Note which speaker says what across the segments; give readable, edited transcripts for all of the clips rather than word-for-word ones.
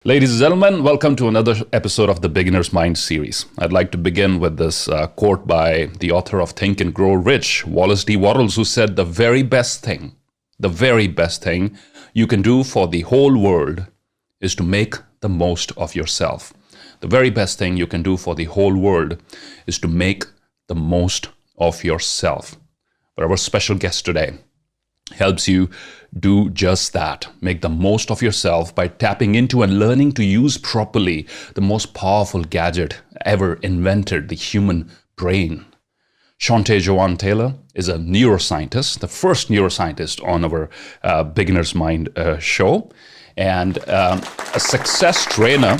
Speaker 1: Ladies and gentlemen, welcome to another episode of the Beginner's Mind series. I'd like to begin with this quote by the author of Think and Grow Rich, Wallace D. Wattles, who said, the very best thing you can do for the whole world is to make the most of yourself. The very best thing you can do for the whole world is to make the most of yourself. But our special guest today helps you do just that. Make the most of yourself by tapping into and learning to use properly the most powerful gadget ever invented, the human brain. Shonté Jovan Taylor is a neuroscientist, the first neuroscientist on our Beginner's Mind show, and a success trainer,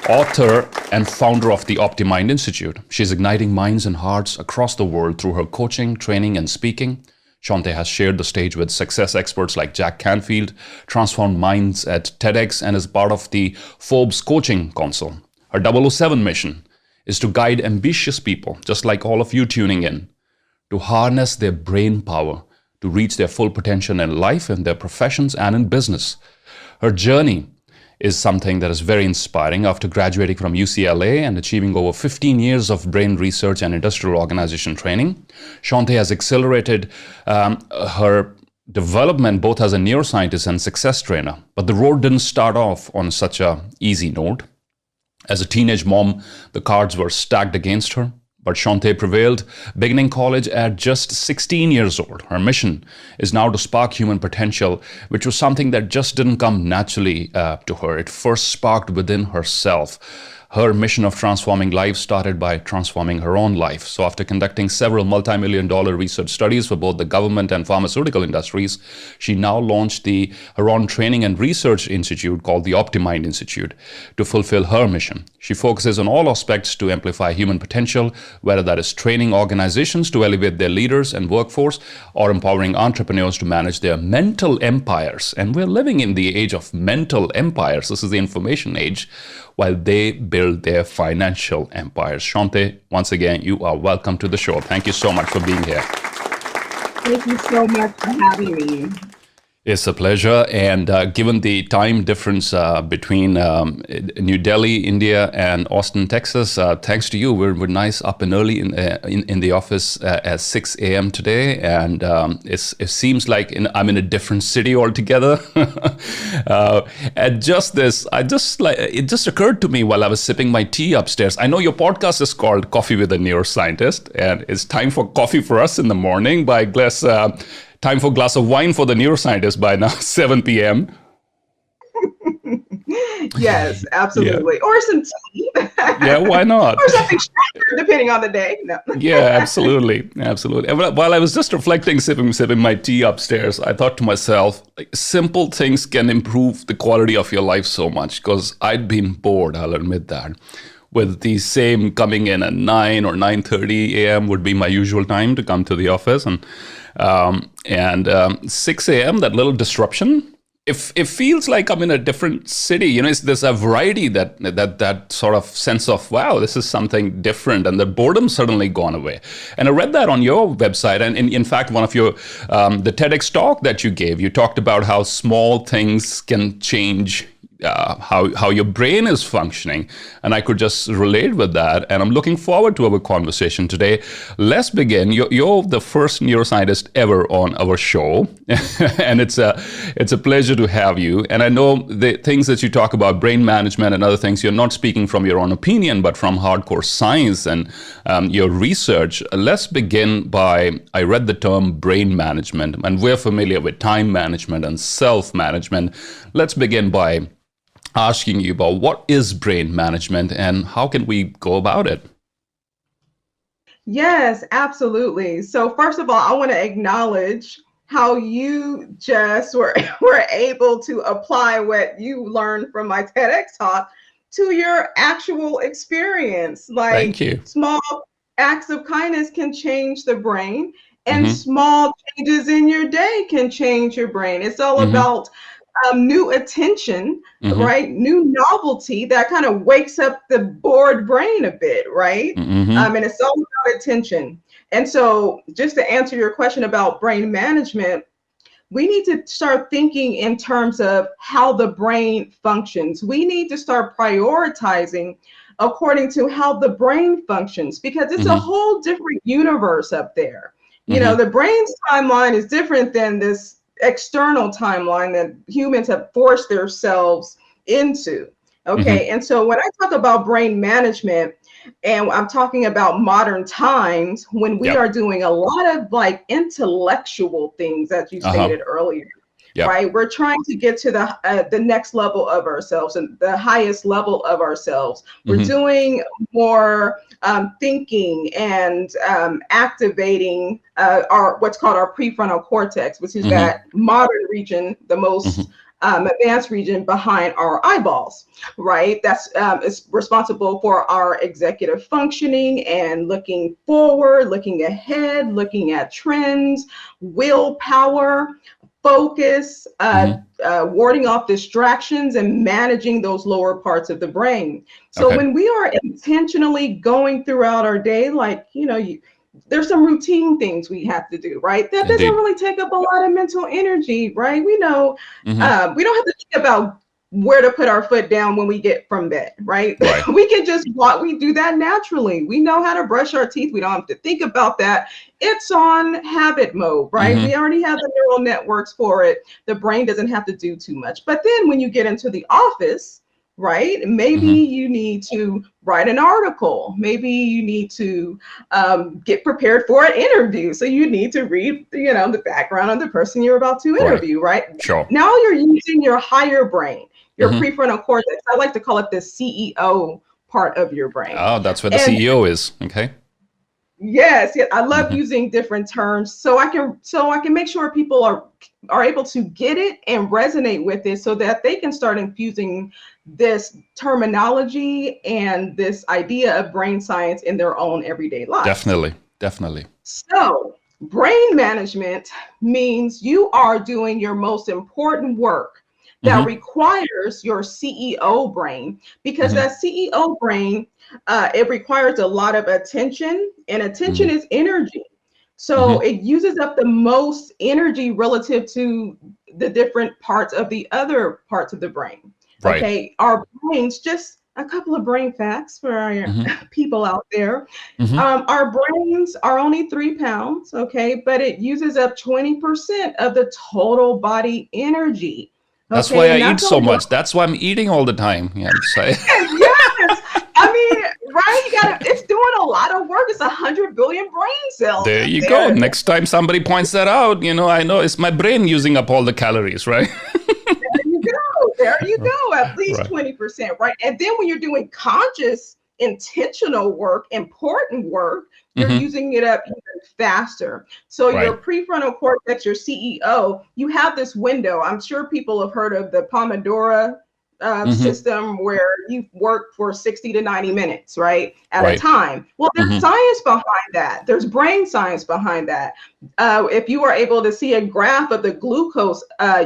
Speaker 1: author, and founder of the OptiMind Institute. She's igniting minds and hearts across the world through her coaching, training, and speaking. Shonté has shared the stage with success experts like Jack Canfield, transformed minds at TEDx, and is part of the Forbes Coaching Council. Her 007 mission is to guide ambitious people, just like all of you tuning in, to harness their brain power to reach their full potential in life, in their professions, and in business. Her journey is something that is very inspiring. After graduating from UCLA and achieving over 15 years of brain research and industrial organization training, Shonté has accelerated her development both as a neuroscientist and success trainer. But the road didn't start off on such an easy note. As a teenage mom, the cards were stacked against her. But Shonté prevailed, beginning college at just 16 years old. Her mission is now to spark human potential, which was something that just didn't come naturally to her. It first sparked within herself. Her mission of transforming lives started by transforming her own life. So after conducting several multi-million-dollar research studies for both the government and pharmaceutical industries, she now launched her own training and research institute called the OptiMind Institute to fulfill her mission. She focuses on all aspects to amplify human potential, whether that is training organizations to elevate their leaders and workforce, or empowering entrepreneurs to manage their mental empires. And we're living in the age of mental empires. This is the information age, while they build their financial empires. Shonté, once again, you are welcome to the show. Thank you so much for being here.
Speaker 2: Thank you so much for having me.
Speaker 1: It's a pleasure. And given the time difference between New Delhi, India, and Austin, Texas, thanks to you, we're nice up and early in the office at 6 a.m. today. And it seems like I'm in a different city altogether. And it just occurred to me while I was sipping my tea upstairs. I know your podcast is called Coffee with a Neuroscientist, and it's time for coffee for us in the morning by glass. Time for a glass of wine for the neuroscientist by now, 7 p.m.
Speaker 2: Yes, absolutely. Yeah. Or some tea.
Speaker 1: Yeah, why not?
Speaker 2: Or something stronger, depending on the day. No.
Speaker 1: Yeah, absolutely. Absolutely. While I was just reflecting, sipping my tea upstairs, I thought to myself, like, simple things can improve the quality of your life so much, because I'd been bored, I'll admit that. With the same coming in at 9 or 9:30 a.m. would be my usual time to come to the office. And 6 a.m., that little disruption, it feels like I'm in a different city. You know, there's a variety that sort of sense of, wow, this is something different. And the boredom's suddenly gone away. And I read that on your website. And in fact, one of your, the TEDx talk that you gave, you talked about how small things can change how your brain is functioning. And I could just relate with that. And I'm looking forward to our conversation today. Let's begin. You're the first neuroscientist ever on our show. And it's a pleasure to have you. And I know the things that you talk about, brain management and other things, you're not speaking from your own opinion, but from hardcore science and your research. Let's begin by, I read the term brain management, and we're familiar with time management and self-management. Let's begin by asking you about what is brain management and how can we go about it?
Speaker 2: Yes, absolutely. So first of all, I want to acknowledge how you just were able to apply what you learned from my TEDx talk to your actual experience. Like,
Speaker 1: thank you.
Speaker 2: Small acts of kindness can change the brain, and small changes in your day can change your brain. It's all about new attention, right? New novelty that kind of wakes up the bored brain a bit, right? And it's all about attention. And so just to answer your question about brain management, we need to start thinking in terms of how the brain functions. We need to start prioritizing according to how the brain functions, because it's a
Speaker 1: Mm-hmm.
Speaker 2: whole different universe up there.
Speaker 1: Mm-hmm.
Speaker 2: The brain's timeline is different than this external timeline that humans have forced themselves into.
Speaker 1: Mm-hmm.
Speaker 2: Okay. And so when I talk about brain management, and I'm talking about modern times when we
Speaker 1: Yep.
Speaker 2: are doing a lot of like intellectual things, as you
Speaker 1: Uh-huh.
Speaker 2: stated earlier,
Speaker 1: Yep.
Speaker 2: right? We're trying to get to the next level of ourselves and the highest level of ourselves. We're
Speaker 1: Mm-hmm.
Speaker 2: doing more thinking and activating our what's called our prefrontal cortex, which is
Speaker 1: Mm-hmm.
Speaker 2: that modern region, the
Speaker 1: Mm-hmm.
Speaker 2: most advanced region behind our eyeballs, right? That's is responsible for our executive functioning and looking forward, looking ahead, looking at trends, willpower, focus,
Speaker 1: Mm-hmm.
Speaker 2: warding off distractions, and managing those lower parts of the brain. So
Speaker 1: Okay.
Speaker 2: when we are intentionally going throughout our day, like, there's some routine things we have to do, right? That doesn't
Speaker 1: Indeed.
Speaker 2: really take up a lot of mental energy, right? We know
Speaker 1: Mm-hmm.
Speaker 2: we don't have to think about where to put our foot down when we get from bed, right?
Speaker 1: Right.
Speaker 2: We can just walk. We do that naturally. We know how to brush our teeth. We don't have to think about that. It's on habit mode, right?
Speaker 1: Mm-hmm.
Speaker 2: We already have the neural networks for it. The brain doesn't have to do too much. But then when you get into the office, right, maybe
Speaker 1: Mm-hmm.
Speaker 2: you need to write an article. Maybe you need to get prepared for an interview. So you need to read, the background of the person you're about to
Speaker 1: Right.
Speaker 2: interview, right?
Speaker 1: Sure.
Speaker 2: Now you're using your higher brain, your
Speaker 1: Mm-hmm.
Speaker 2: prefrontal cortex. I like to call it the CEO part of your brain.
Speaker 1: Oh, that's where the
Speaker 2: And
Speaker 1: CEO is. Okay.
Speaker 2: yes, yeah, I love
Speaker 1: Mm-hmm.
Speaker 2: using different terms so I can make sure people are able to get it and resonate with it so that they can start infusing this terminology and this idea of brain science in their own everyday lives.
Speaker 1: Definitely. Definitely.
Speaker 2: So, brain management means you are doing your most important work that
Speaker 1: Mm-hmm.
Speaker 2: requires your CEO brain, because
Speaker 1: Mm-hmm.
Speaker 2: that CEO brain, it requires a lot of attention, and attention
Speaker 1: Mm-hmm.
Speaker 2: is energy. So
Speaker 1: Mm-hmm.
Speaker 2: it uses up the most energy relative to the different parts of the other parts of the brain.
Speaker 1: Right.
Speaker 2: Okay, our brains, just a couple of brain facts for our
Speaker 1: Mm-hmm.
Speaker 2: people out there.
Speaker 1: Mm-hmm.
Speaker 2: Our brains are only 3 pounds, okay, but it uses up 20% of the total body energy,
Speaker 1: That's
Speaker 2: okay,
Speaker 1: why I
Speaker 2: and
Speaker 1: eat
Speaker 2: that's
Speaker 1: so
Speaker 2: only
Speaker 1: much. That's why I'm eating all the time. Yeah. So,
Speaker 2: yes. I mean, right? It's doing a lot of work. It's 100 billion brain cells
Speaker 1: there
Speaker 2: up
Speaker 1: you go.
Speaker 2: there.
Speaker 1: Next time somebody points that out, I know it's my brain using up all the calories, right?
Speaker 2: There you go. There you go. At least
Speaker 1: Right.
Speaker 2: 20%, right? And then when you're doing conscious, intentional work, important work, you're
Speaker 1: Mm-hmm.
Speaker 2: using it up even faster. So
Speaker 1: Right.
Speaker 2: your prefrontal cortex, your CEO, you have this window. I'm sure people have heard of the Pomodoro
Speaker 1: Mm-hmm.
Speaker 2: system, where you work for 60 to 90 minutes, right, at a
Speaker 1: Right.
Speaker 2: time. Well, there's
Speaker 1: Mm-hmm.
Speaker 2: science behind that. There's brain science behind that. If you are able to see a graph of the glucose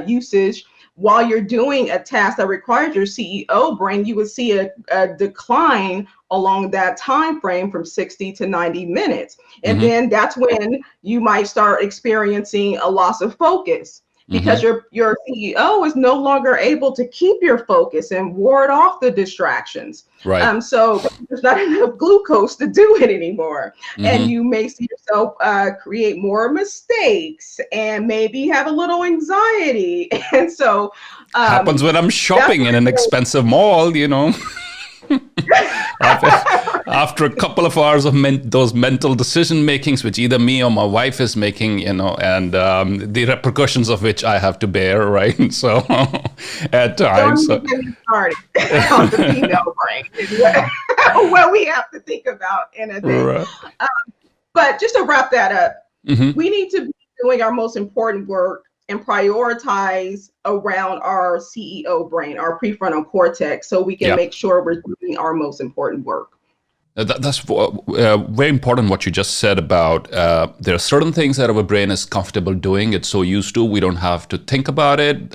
Speaker 2: usage while you're doing a task that requires your CEO brain, you would see a decline along that time frame from 60 to 90 minutes. And
Speaker 1: Mm-hmm.
Speaker 2: then that's when you might start experiencing a loss of focus, because
Speaker 1: Mm-hmm.
Speaker 2: your CEO is no longer able to keep your focus and ward off the distractions.
Speaker 1: Right.
Speaker 2: So there's not enough glucose to do it anymore. And
Speaker 1: Mm-hmm.
Speaker 2: you may see yourself create more mistakes and maybe have a little anxiety. And so
Speaker 1: Happens when I'm
Speaker 2: that's
Speaker 1: shopping in an expensive mall. After, after a couple of hours of those mental decision makings, which either me or my wife is making, and the repercussions of which I have to bear, right? So at
Speaker 2: don't
Speaker 1: times,
Speaker 2: even get me started on the female brain and what we have to think about in a day.
Speaker 1: right.
Speaker 2: But just to wrap that up,
Speaker 1: Mm-hmm.
Speaker 2: we need to be doing our most important work and prioritize around our CEO brain, our prefrontal cortex, so we can
Speaker 1: Yeah.
Speaker 2: make sure we're doing our most important work.
Speaker 1: That's very important what you just said about there are certain things that our brain is comfortable doing. It's so used to, we don't have to think about it.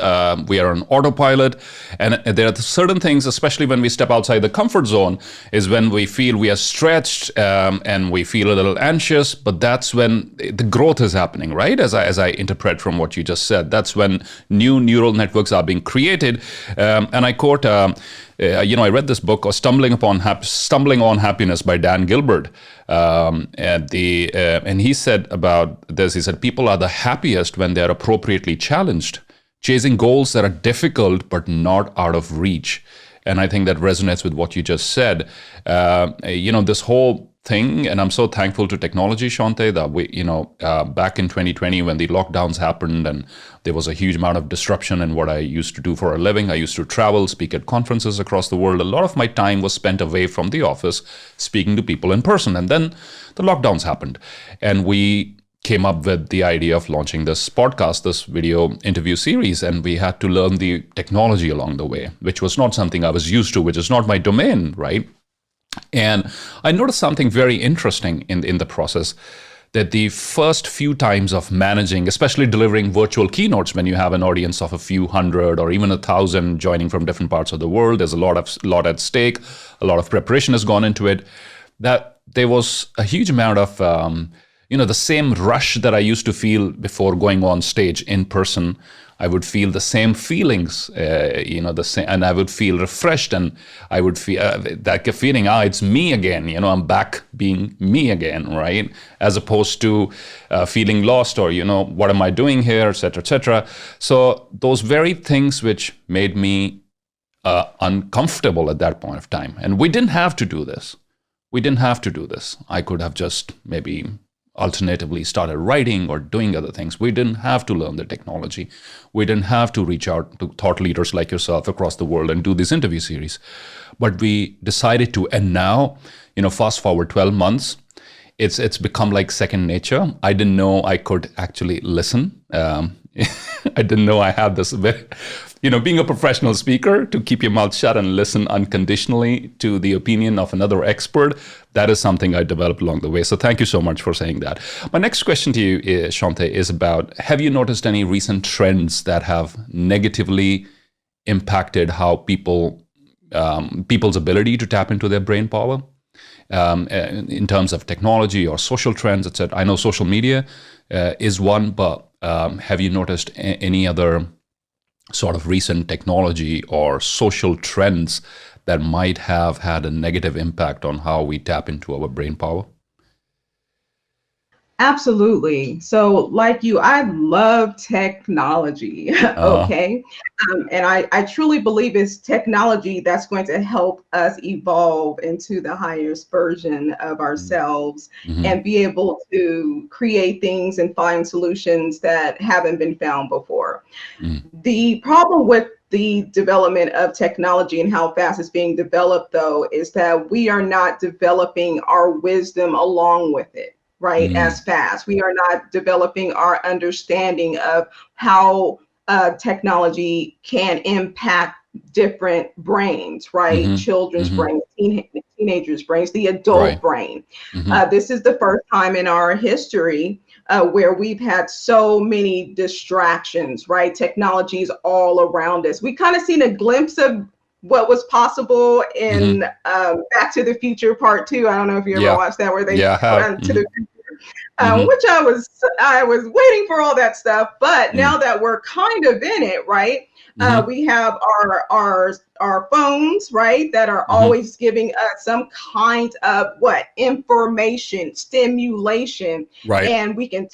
Speaker 1: We are on autopilot. And there are certain things, especially when we step outside the comfort zone, is when we feel we are stretched and we feel a little anxious. But that's when the growth is happening, right? As I interpret from what you just said, that's when new neural networks are being created. And I quote, I read this book, Stumbling on Happiness by Dan Gilbert. And he said about this, he said, people are the happiest when they're appropriately challenged, chasing goals that are difficult but not out of reach. And I think that resonates with what you just said. This whole thing, and I'm so thankful to technology, Shonté, that we, back in 2020 when the lockdowns happened and there was a huge amount of disruption in what I used to do for a living. I used to travel, speak at conferences across the world. A lot of my time was spent away from the office, speaking to people in person. And then the lockdowns happened, and we came up with the idea of launching this podcast, this video interview series, and we had to learn the technology along the way, which was not something I was used to, which is not my domain, right? And I noticed something very interesting in the process, that the first few times of managing, especially delivering virtual keynotes when you have an audience of a few hundred or even 1,000 joining from different parts of the world, there's a lot at stake, a lot of preparation has gone into it, that there was a huge amount of the same rush that I used to feel before going on stage in person. I would feel the same feelings, the same, and I would feel refreshed, and I would feel that feeling, it's me again, I'm back being me again, right? As opposed to feeling lost or, what am I doing here, et cetera, et cetera. So those very things which made me uncomfortable at that point of time. And we didn't have to do this. I could have just maybe alternatively started writing or doing other things. We didn't have to learn the technology. We didn't have to reach out to thought leaders like yourself across the world and do this interview series. But we decided to, and now, fast forward 12 months, it's become like second nature. I didn't know I could actually listen. I didn't know I had this, being a professional speaker, to keep your mouth shut and listen unconditionally to the opinion of another expert. That is something I developed along the way. So thank you so much for saying that. My next question to you, Shonté, is about, have you noticed any recent trends that have negatively impacted how people's ability to tap into their brain power? In terms of technology or social trends, etc. I know social media is one, but have you noticed any other sort of recent technology or social trends that might have had a negative impact on how we tap into our brain power?
Speaker 2: Absolutely. So like you, I love technology. Okay. And I truly believe it's technology that's going to help us evolve into the highest version of ourselves and be able to create things and find solutions that haven't been found before. The problem with the development of technology and how fast it's being developed, though, is that we are not developing our wisdom along with it. Right, as fast. We are not developing our understanding of how technology can impact different brains, right? Children's brains, teenagers' brains, the adult brain. This is the first time in our history where we've had so many distractions, right? Technology is all around us. We kind of seen a glimpse of what was possible in Back to the Future Part 2. I don't know if you ever watched that, where they went to the future, which I was waiting for all that stuff. But now that we're kind of in it, right? We have our phones, right, that are always giving us some kind of information, stimulation, right? And we can,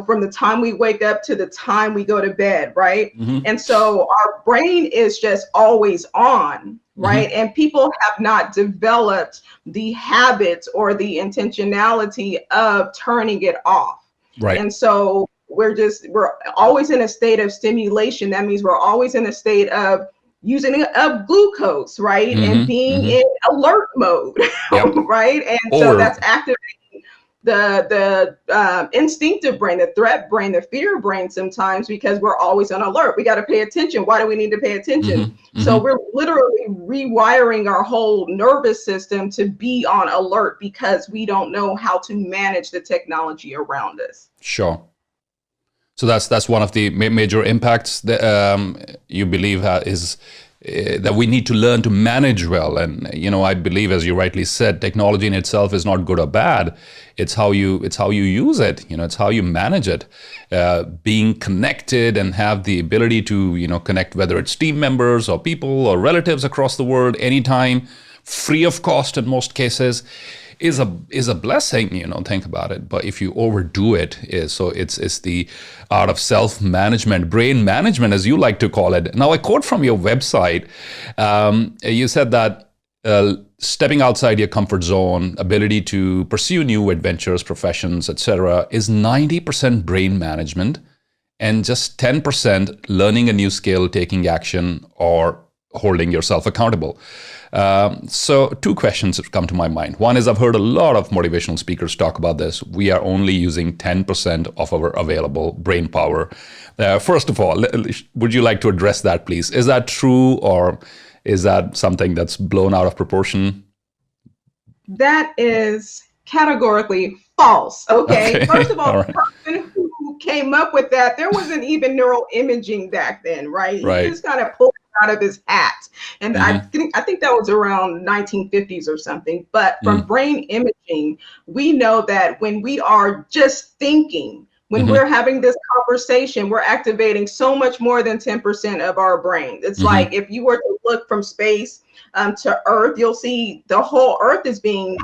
Speaker 2: from the time we wake up to the time we go to bed, right? And so our brain is just always on, right? And people have not developed the habits or the intentionality of turning it off, right? And so we're always in a state of stimulation. That means we're always in a state of using of glucose, right? And being in alert mode, right? And so that's activating the instinctive brain, the threat brain, the fear brain sometimes, because we're always on alert. We got to pay attention. Why do we need to pay attention? So we're literally rewiring our whole nervous system to be on alert because we don't know how to manage the technology around us.
Speaker 1: Sure. So that's one of the major impacts that you believe is that we need to learn to manage well. And I believe, as you rightly said, technology in itself is not good or bad. It's how you use it. It's how you manage it. Being connected and have the ability to connect, whether it's team members or people or relatives across the world, anytime, free of cost in most cases, is a blessing. Think about it. But if you overdo it, it's the art of self-management, brain management, as you like to call it. Now, I quote from your website. You said that stepping outside your comfort zone, ability to pursue new adventures, professions, etc., is 90% brain management, and just 10% learning a new skill, taking action, or holding yourself accountable. So two questions have come to my mind. One is, I've heard a lot of motivational speakers talk about this. We are only using 10% of our available brain power. First of all, would you like to address that, please? Is that true, or is that something that's blown out of proportion?
Speaker 2: That is categorically false. Okay. First of all,
Speaker 1: right.
Speaker 2: The person who came up with that, there wasn't even neuroimaging back then, right?
Speaker 1: Right.
Speaker 2: He just kind of pulled it out of his hat. And I think that was around 1950s or something. But from brain imaging, we know that when we are just thinking, when we're having this conversation, we're activating so much more than 10% of our brain. It's like if you were to look from space to Earth, you'll see the whole Earth is being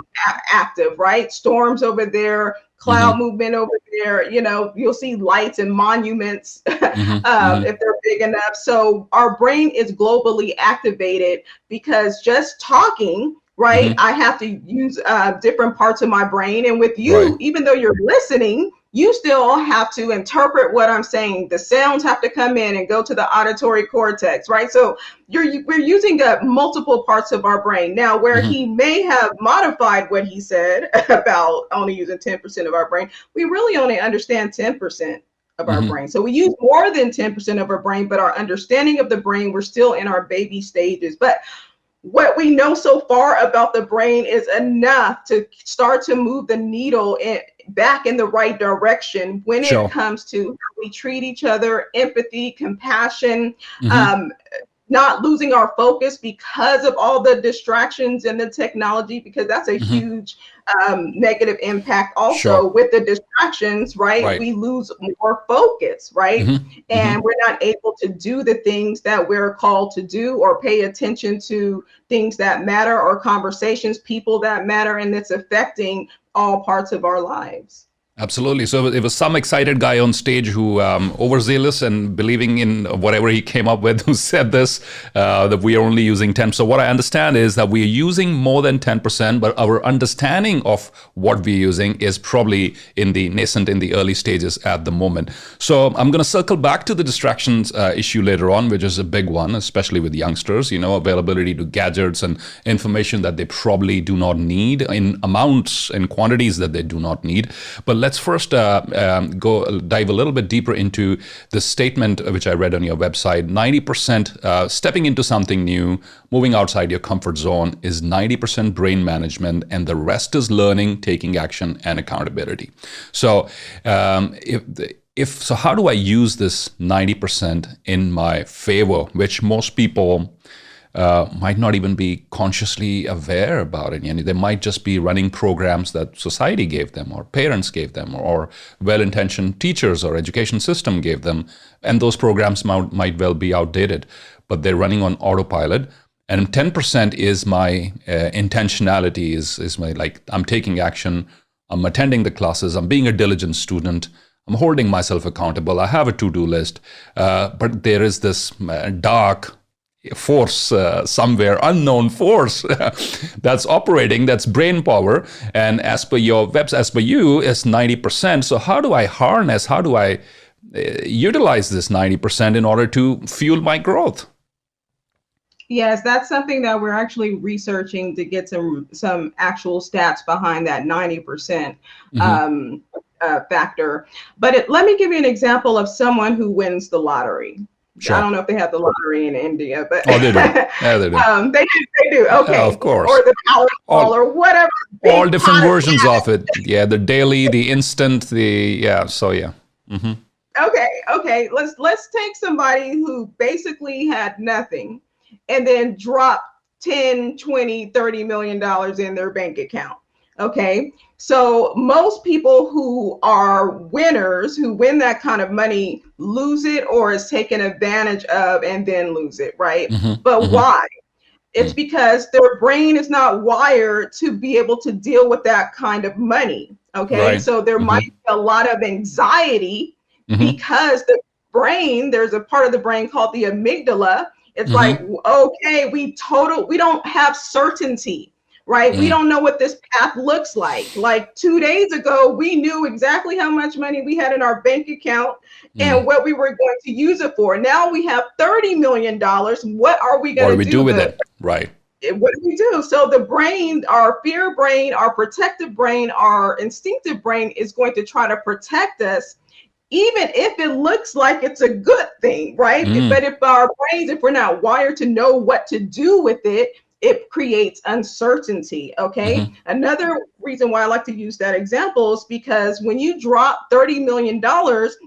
Speaker 2: active, right? Storms over there, cloud movement over there, you'll see lights and monuments if they're big enough. So our brain is globally activated because just talking, right? I have to use different parts of my brain. And with you, even though you're listening, you still have to interpret what I'm saying. The sounds have to come in and go to the auditory cortex, right? So we're using multiple parts of our brain. Now, where he may have modified what he said about only using 10% of our brain, we really only understand 10% of our brain. So we use more than 10% of our brain, but our understanding of the brain, we're still in our baby stages. But what we know so far about the brain is enough to start to move the needle back in the right direction when it comes to how we treat each other, empathy, compassion, not losing our focus because of all the distractions and the technology, because that's a huge negative impact also with the distractions, right? We lose more focus, right? And we're not able to do the things that we're called to do or pay attention to things that matter or conversations, people that matter, and it's affecting all parts of our lives.
Speaker 1: Absolutely. So it was some excited guy on stage who overzealous and believing in whatever he came up with, who said this, that we are only using 10. So what I understand is that we are using more than 10%, but our understanding of what we're using is probably in the early stages at the moment. So I'm going to circle back to the distractions issue later on, which is a big one, especially with youngsters, availability to gadgets and information that they probably do not need in amounts and quantities that they do not need. But let's first go dive a little bit deeper into the statement which I read on your website. 90% stepping into something new, moving outside your comfort zone is 90% brain management, and the rest is learning, taking action, and accountability. So so how do I use this 90% in my favor, which most people might not even be consciously aware about it. They might just be running programs that society gave them, or parents gave them, or well-intentioned teachers or education system gave them. And those programs might well be outdated, but they're running on autopilot. And 10% is my intentionality, is my, I'm taking action, I'm attending the classes, I'm being a diligent student, I'm holding myself accountable, I have a to-do list. But there is this dark force somewhere, unknown force that's operating, that's brain power, and as per you is 90%. So how do I harness, how do I utilize this 90% in order to fuel my growth?
Speaker 2: Yes, that's something that we're actually researching to get some actual stats behind that 90%
Speaker 1: Mm-hmm.
Speaker 2: factor. But let me give you an example of someone who wins the lottery. I
Speaker 1: Sure.
Speaker 2: don't know if they have the lottery in India, but
Speaker 1: Oh, they do. Yeah, they do.
Speaker 2: they do.
Speaker 1: Yeah, of
Speaker 2: Okay,
Speaker 1: course.
Speaker 2: or the Powerball
Speaker 1: All
Speaker 2: or whatever
Speaker 1: all
Speaker 2: big
Speaker 1: different
Speaker 2: pot of
Speaker 1: versions
Speaker 2: cash.
Speaker 1: of it. Yeah, the daily, the instant, the yeah. So yeah. Mm-hmm.
Speaker 2: Okay. Let's take somebody who basically had nothing and then drop 10, 20, 30 million dollars in their bank account. Okay. So most people who are winners, who win that kind of money, lose it or is taken advantage of and then lose it, right?
Speaker 1: Mm-hmm.
Speaker 2: But
Speaker 1: Mm-hmm.
Speaker 2: why? It's because their brain is not wired to be able to deal with that kind of money. Okay.
Speaker 1: Right.
Speaker 2: So there might
Speaker 1: Mm-hmm.
Speaker 2: be a lot of anxiety
Speaker 1: Mm-hmm.
Speaker 2: because the brain, there's a part of the brain called the amygdala. It's like,
Speaker 1: Mm-hmm.
Speaker 2: okay, we don't have certainty, right? We
Speaker 1: Mm.
Speaker 2: don't know what this path looks like. Like 2 days ago, we knew exactly how much money we had in our bank account
Speaker 1: Mm.
Speaker 2: and what we were going to use it for. Now we have $30 million. What are we
Speaker 1: What
Speaker 2: going
Speaker 1: do
Speaker 2: to
Speaker 1: we do
Speaker 2: do?
Speaker 1: with it? Right.
Speaker 2: What do we do? So the brain, our fear brain, our protective brain, our instinctive brain is going to try to protect us, even if it looks like it's a good thing, right?
Speaker 1: Mm.
Speaker 2: But if our brains, if we're not wired to know what to do with it, it creates uncertainty. Okay.
Speaker 1: Mm-hmm.
Speaker 2: Another reason why I like to use that example is because when you drop $30 million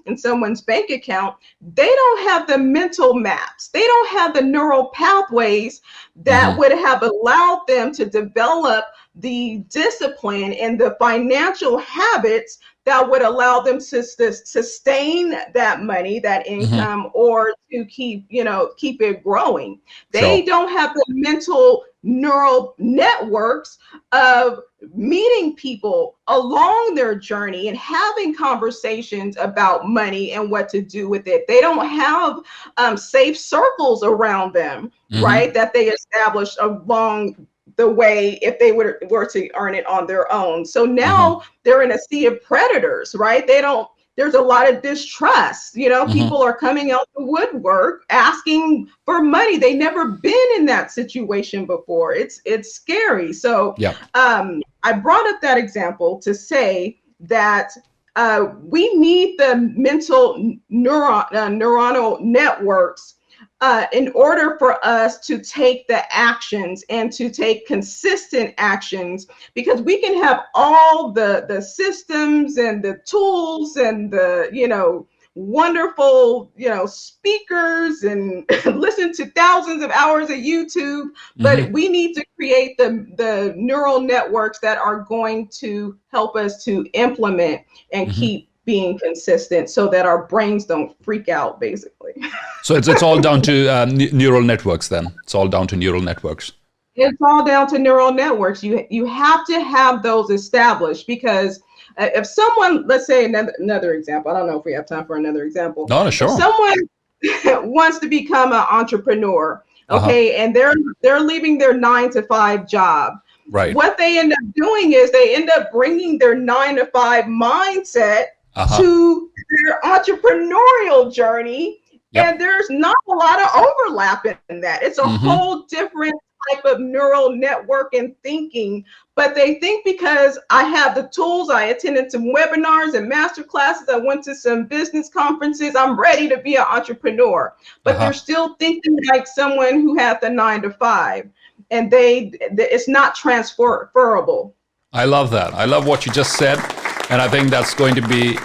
Speaker 2: in someone's bank account, they don't have the mental maps, they don't have the neural pathways that
Speaker 1: Mm-hmm.
Speaker 2: would have allowed them to develop the discipline and the financial habits that would allow them to sustain that money, that
Speaker 1: Mm-hmm.
Speaker 2: income, or to keep it growing. They
Speaker 1: Sure.
Speaker 2: don't have the mental neural networks of meeting people along their journey and having conversations about money and what to do with it. They don't have safe circles around them,
Speaker 1: Mm-hmm.
Speaker 2: right, that they established along the way if they were to earn it on their own. So
Speaker 1: Mm-hmm.
Speaker 2: now they're in a sea of predators, right? There's a lot of distrust.
Speaker 1: Mm-hmm.
Speaker 2: People are coming out the woodwork asking for money. They never been in that situation before. It's scary. So
Speaker 1: Yeah.
Speaker 2: I brought up that example to say that we need the mental neuronal networks in order for us to take the actions and to take consistent actions, because we can have all the systems and the tools and the wonderful speakers and listen to thousands of hours of YouTube, but
Speaker 1: Mm-hmm.
Speaker 2: we need to create the neural networks that are going to help us to implement and
Speaker 1: Mm-hmm.
Speaker 2: keep being consistent so that our brains don't freak out, basically.
Speaker 1: So it's all down to neural networks. Then it's all down to neural networks.
Speaker 2: It's all down to neural networks. You have to have those established, because if someone, let's say another example, I don't know if we have time for another example.
Speaker 1: No, no,
Speaker 2: If
Speaker 1: sure.
Speaker 2: someone wants to become an entrepreneur,
Speaker 1: Uh-huh.
Speaker 2: okay, and they're leaving their 9 to 5 job,
Speaker 1: Right.
Speaker 2: what they end up doing is they end up bringing their 9 to 5 mindset
Speaker 1: Uh-huh.
Speaker 2: to their entrepreneurial journey.
Speaker 1: Yep.
Speaker 2: And there's not a lot of overlap in that. It's a
Speaker 1: Mm-hmm.
Speaker 2: whole different type of neural network and thinking. But they think because I have the tools, I attended some webinars and master classes, I went to some business conferences, I'm ready to be an entrepreneur. But they're
Speaker 1: Uh-huh.
Speaker 2: still thinking like someone who had the 9 to 5, and it's not transferable.
Speaker 1: I love that. I love what you just said. And I think that's going to be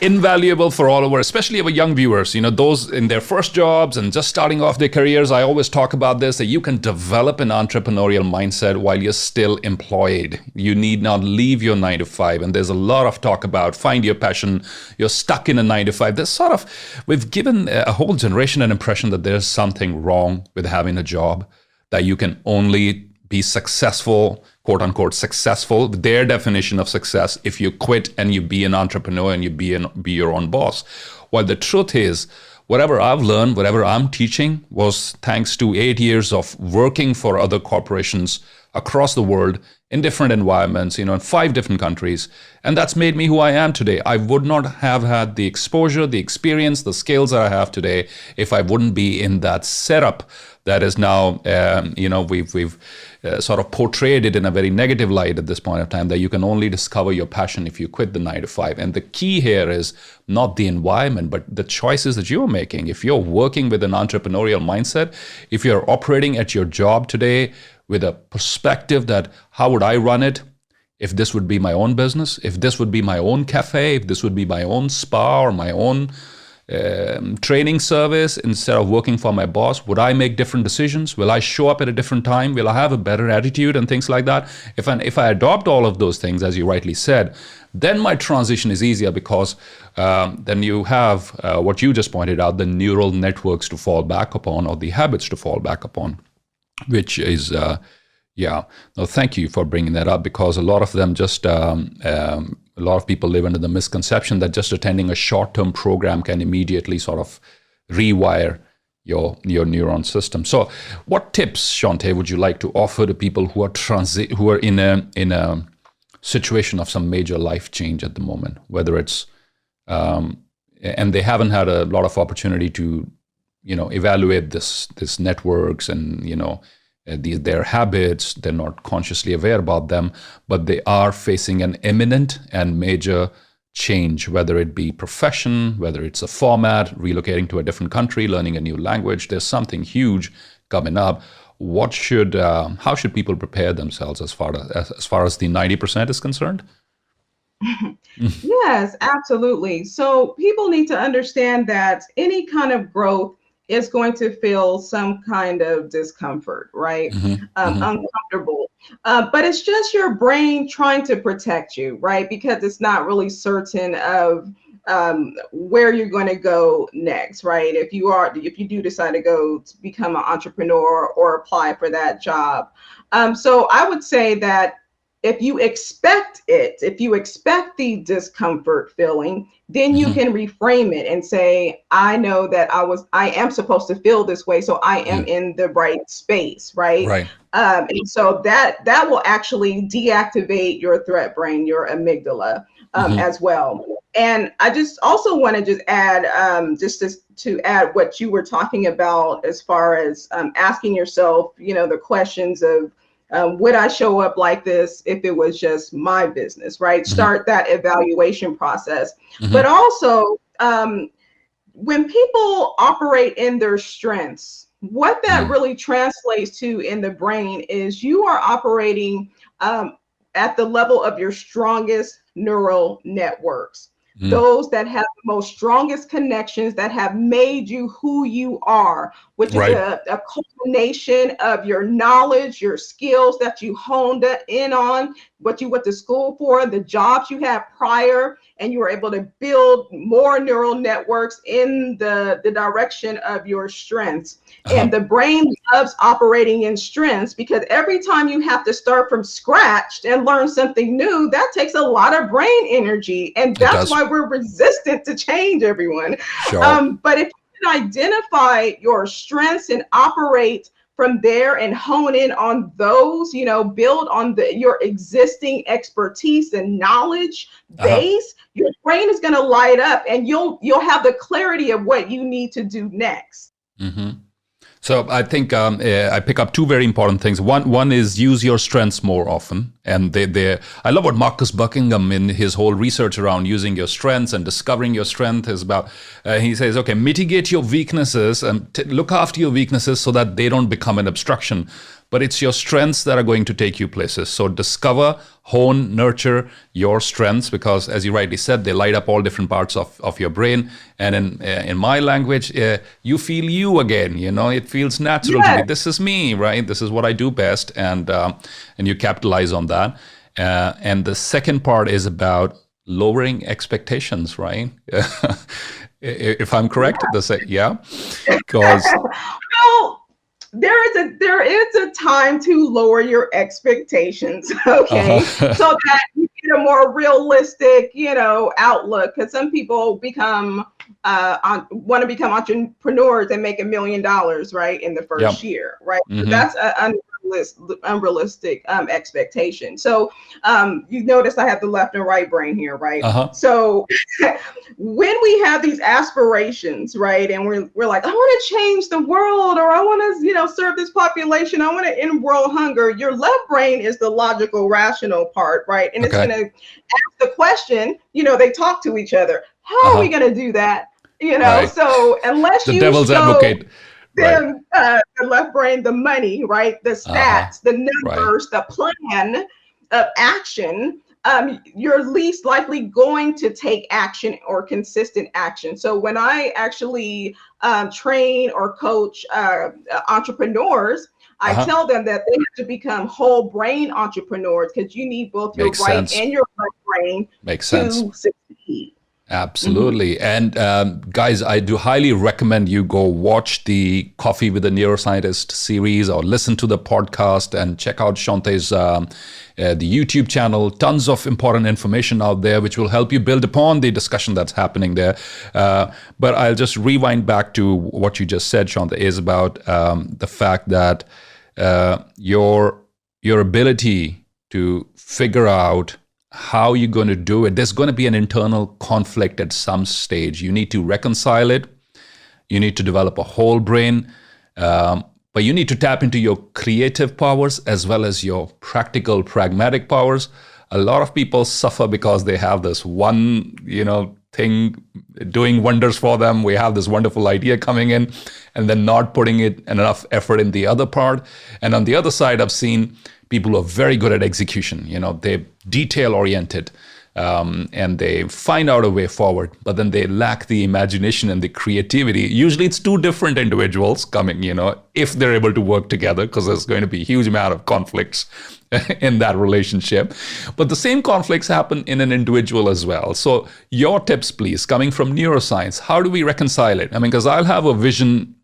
Speaker 1: invaluable for all of our, especially our young viewers, those in their first jobs and just starting off their careers. I always talk about this, that you can develop an entrepreneurial mindset while you're still employed. You need not leave your 9 to 5. And there's a lot of talk about find your passion. You're stuck in a 9 to 5. We've given a whole generation an impression that there's something wrong with having a job, that you can only be successful, quote unquote successful, their definition of success, if you quit and you be an entrepreneur and you be your own boss. While the truth is, whatever I've learned, whatever I'm teaching was thanks to 8 years of working for other corporations across the world in different environments, in 5 different countries. And that's made me who I am today. I would not have had the exposure, the experience, the skills that I have today if I wouldn't be in that setup that is now, we've sort of portrayed it in a very negative light at this point of time, that you can only discover your passion if you quit the 9 to 5. And the key here is not the environment, but the choices that you're making. If you're working with an entrepreneurial mindset, if you're operating at your job today with a perspective that how would I run it if this would be my own business, if this would be my own cafe, if this would be my own spa or my own training service instead of working for my boss, would I make different decisions? Will I show up at a different time? Will I have a better attitude and things like that? If I adopt all of those things, as you rightly said, then my transition is easier, because then you have what you just pointed out, the neural networks to fall back upon, or the habits to fall back upon, which is no, thank you for bringing that up, because a lot of them just a lot of people live under the misconception that just attending a short-term program can immediately sort of rewire your neuron system. So what tips, Shonté, would you like to offer to people who are in a situation of some major life change at the moment, whether it's and they haven't had a lot of opportunity to evaluate this networks and their habits, they're not consciously aware about them, but they are facing an imminent and major change, whether it be profession, whether it's a format, relocating to a different country, learning a new language. There's something huge coming up. How should people prepare themselves as far as the 90% is concerned?
Speaker 2: Yes, absolutely. So people need to understand that any kind of growth is going to feel some kind of discomfort, right? Uncomfortable. But it's just your brain trying to protect you, right? Because it's not really certain of where you're going to go next, right? If you do decide to go to become an entrepreneur or apply for that job. So I would say that if you expect the discomfort feeling, then you can reframe it and say, I know that I am supposed to feel this way, so I am in the right space, right?
Speaker 1: Right.
Speaker 2: And so that will actually deactivate your threat brain, your amygdala, as well. And I just also want to just add, to add what you were talking about as far as asking yourself, the questions of, would I show up like this if it was just my business, right? Start that evaluation process. But also, when people operate in their strengths, what that really translates to in the brain is you are operating at the level of your strongest neural networks. Those that have the most strongest connections that have made you who you are, which is a culmination of your knowledge, your skills that you honed in on, what you went to school for, the jobs you had prior, and you were able to build more neural networks in the direction of your strengths. And the brain loves operating in strengths, because every time you have to start from scratch and learn something new, that takes a lot of brain energy. And that's why we're resistant to change, everyone.
Speaker 1: Sure.
Speaker 2: But if you can identify your strengths and operate from there and hone in on those, build on your existing expertise and knowledge base, your brain is going to light up, and you'll have the clarity of what you need to do next.
Speaker 1: So I think I pick up 2 very important things. One is use your strengths more often. And I love what Marcus Buckingham, in his whole research around using your strengths and discovering your strength, is about, he says, okay, mitigate your weaknesses and look after your weaknesses so that they don't become an obstruction. But it's your strengths that are going to take you places. So discover, hone, nurture your strengths, because as you rightly said, they light up all different parts of your brain. And in my language, you feel you again, it feels natural to me. This is me, right? This is what I do best. And you capitalize on that. And the second part is about lowering expectations, right? If I'm correct, because
Speaker 2: there is a time to lower your expectations, okay? So that you get a more realistic, outlook. Because some people want to become entrepreneurs and make $1 million, right, in the first year, right? So that's unrealistic. unrealistic expectation. So you notice I have the left and right brain here, right?
Speaker 1: Uh-huh.
Speaker 2: So when we have these aspirations, right, and we're like, I want to change the world, or I want to, serve this population, I want to end world hunger. Your left brain is the logical, rational part, right? And it's
Speaker 1: Okay.
Speaker 2: going to ask the question, they talk to each other. How are we going to do that?
Speaker 1: Right.
Speaker 2: So unless
Speaker 1: The
Speaker 2: you
Speaker 1: devil's
Speaker 2: show
Speaker 1: advocate. Right.
Speaker 2: them the left brain, the money, right, the stats, the numbers, the plan of action, you're least likely going to take action or consistent action. So when I actually train or coach entrepreneurs, I tell them that they have to become whole brain entrepreneurs, because you need both your right and your left brain to succeed.
Speaker 1: Absolutely. And guys, I do highly recommend you go watch the Coffee with a Neuroscientist series, or listen to the podcast, and check out Shonté's the YouTube channel. Tons of important information out there which will help you build upon the discussion that's happening there. But I'll just rewind back to what you just said, Shonté, is about the fact that your ability to figure out how you're going to do it, there's going to be an internal conflict at some stage. You need to reconcile it. You need to develop a whole brain, but you need to tap into your creative powers as well as your practical, pragmatic powers. A lot of people suffer because they have this one, thing doing wonders for them. We have this wonderful idea coming in, and then not putting it enough effort in the other part. And on the other side, I've seen people who are very good at execution. They're detail oriented, and they find out a way forward, but then they lack the imagination and the creativity. Usually it's two different individuals coming, if they're able to work together, because there's going to be a huge amount of conflicts in that relationship. But the same conflicts happen in an individual as well. So your tips, please, coming from neuroscience, how do we reconcile it? Because I'll have a vision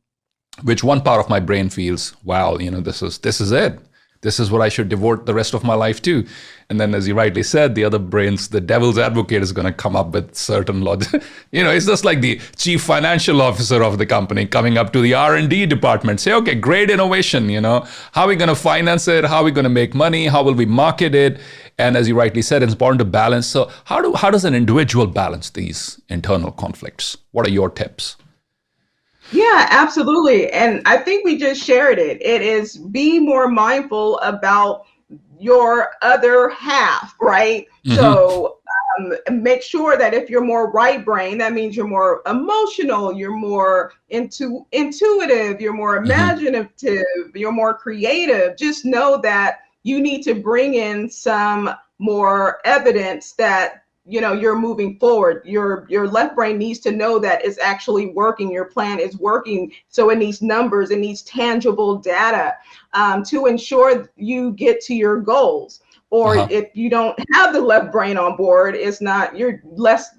Speaker 1: which one part of my brain feels, wow, this is it. This is what I should devote the rest of my life to. And then, as you rightly said, the other brains, the devil's advocate, is going to come up with certain logic. It's just like the chief financial officer of the company coming up to the R&D department, say, okay, great innovation, how are we going to finance it? How are we going to make money? How will we market it? And as you rightly said, it's important to balance. So how does an individual balance these internal conflicts? What are your tips?
Speaker 2: Yeah, absolutely. And I think we just shared it. It is be more mindful about your other half, right? Mm-hmm. So make sure that if you're more right brain, that means you're more emotional, you're more intuitive, you're more imaginative, you're more creative. Just know that you need to bring in some more evidence that you're moving forward. Your left brain needs to know that it's actually working. Your plan is working. So it needs numbers, it neast tangible data to ensure you get to your goals. Or if you don't have the left brain on board, you're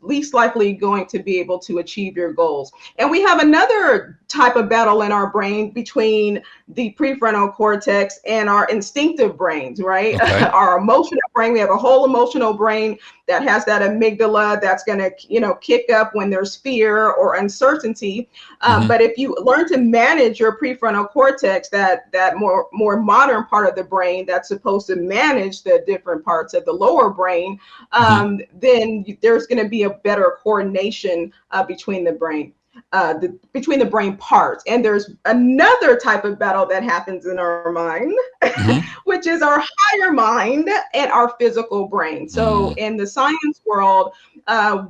Speaker 2: least likely going to be able to achieve your goals. And we have another type of battle in our brain between the prefrontal cortex and our instinctive brains, right? Okay. Our emotional brain, we have a whole emotional brain that has that amygdala that's going to, kick up when there's fear or uncertainty. But if you learn to manage your prefrontal cortex, that more modern part of the brain that's supposed to manage the different parts of the lower brain, then there's going to be a better coordination between the brain. Between the brain parts. And there's another type of battle that happens in our mind, which is our higher mind and our physical brain. So in the science world,